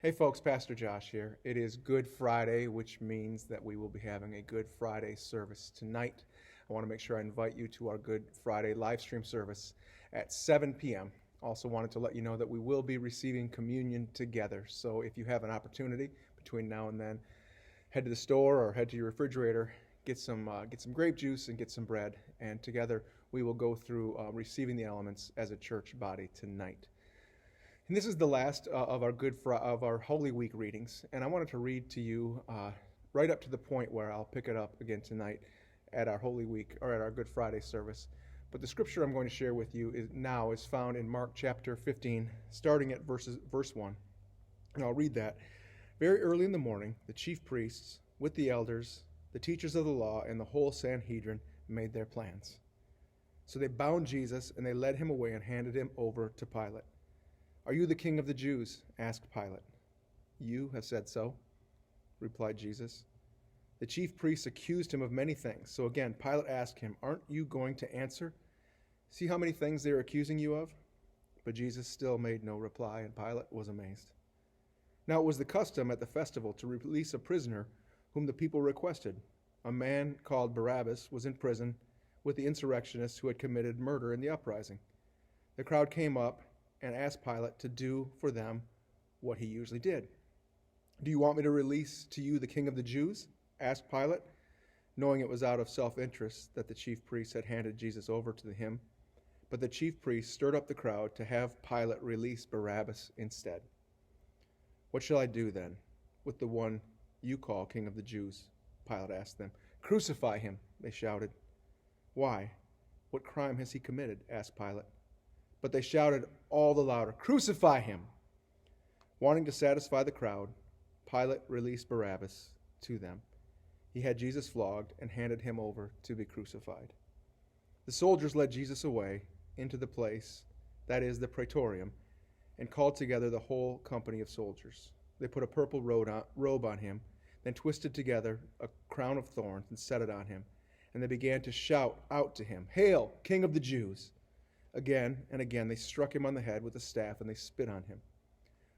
Hey folks, Pastor Josh here. It is Good Friday, which means that we will be having a Good Friday service tonight. I want to make sure I invite you to our Good Friday live stream service at 7 p.m. Also wanted to let you know that we will be receiving communion together. So if you have an opportunity between now and then, head to the store or head to your refrigerator, get some grape juice and get some bread, and together we will go through receiving the elements as a church body tonight. And this is the last of our Holy Week readings, and I wanted to read to you right up to the point where I'll pick it up again tonight at our Holy Week or at our Good Friday service. But the scripture I'm going to share with you is found in Mark chapter 15, starting at verse 1. And I'll read that. Very early in the morning, the chief priests, with the elders, the teachers of the law, and the whole Sanhedrin made their plans. So they bound Jesus, and they led him away and handed him over to Pilate. "Are you the king of the Jews?" asked Pilate. "You have said so," replied Jesus. The chief priests accused him of many things. So again, Pilate asked him, "Aren't you going to answer? See how many things they are accusing you of?" But Jesus still made no reply, and Pilate was amazed. Now it was the custom at the festival to release a prisoner whom the people requested. A man called Barabbas was in prison with the insurrectionists who had committed murder in the uprising. The crowd came up and asked Pilate to do for them what he usually did. "Do you want me to release to you the king of the Jews?" asked Pilate, knowing it was out of self-interest that the chief priests had handed Jesus over to him. But the chief priests stirred up the crowd to have Pilate release Barabbas instead. "What shall I do then with the one you call king of the Jews?" Pilate asked them. "Crucify him," they shouted. "Why? What crime has he committed?" asked Pilate. But they shouted all the louder, "Crucify him!" Wanting to satisfy the crowd, Pilate released Barabbas to them. He had Jesus flogged and handed him over to be crucified. The soldiers led Jesus away into the place, that is, the praetorium, and called together the whole company of soldiers. They put a purple robe on him, then twisted together a crown of thorns and set it on him. And they began to shout out to him, "Hail, King of the Jews!" Again and again they struck him on the head with a staff, and they spit on him.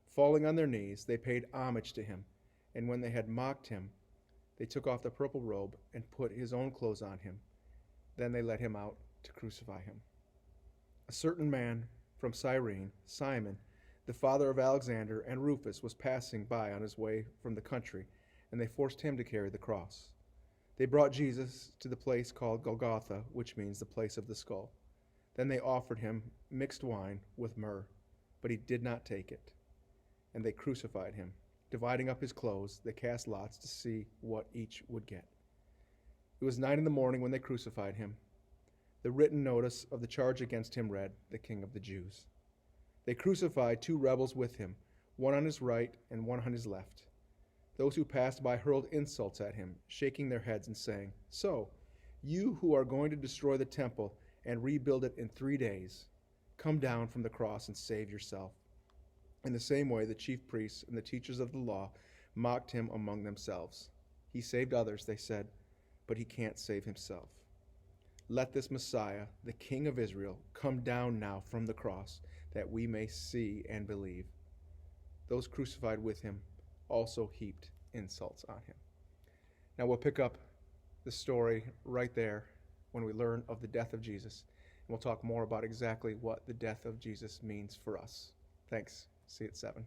Falling on their knees, they paid homage to him, and when they had mocked him, they took off the purple robe and put his own clothes on him. Then they led him out to crucify him. A certain man from Cyrene, Simon, the father of Alexander and Rufus, was passing by on his way from the country, and they forced him to carry the cross. They brought Jesus to the place called Golgotha, which means the place of the skull. Then they offered him mixed wine with myrrh, but he did not take it. And they crucified him. Dividing up his clothes, they cast lots to see what each would get. It was 9 a.m. when they crucified him. The written notice of the charge against him read, "The King of the Jews." They crucified 2 rebels with him, one on his right and one on his left. Those who passed by hurled insults at him, shaking their heads and saying, "So, you who are going to destroy the temple and rebuild it in 3 days, come down from the cross and save yourself." In the same way, the chief priests and the teachers of the law mocked him among themselves. "He saved others," they said, "but he can't save himself. Let this Messiah, the King of Israel, come down now from the cross, that we may see and believe." Those crucified with him also heaped insults on him. Now we'll pick up the story right there when we learn of the death of Jesus. And we'll talk more about exactly what the death of Jesus means for us. Thanks. See you at 7.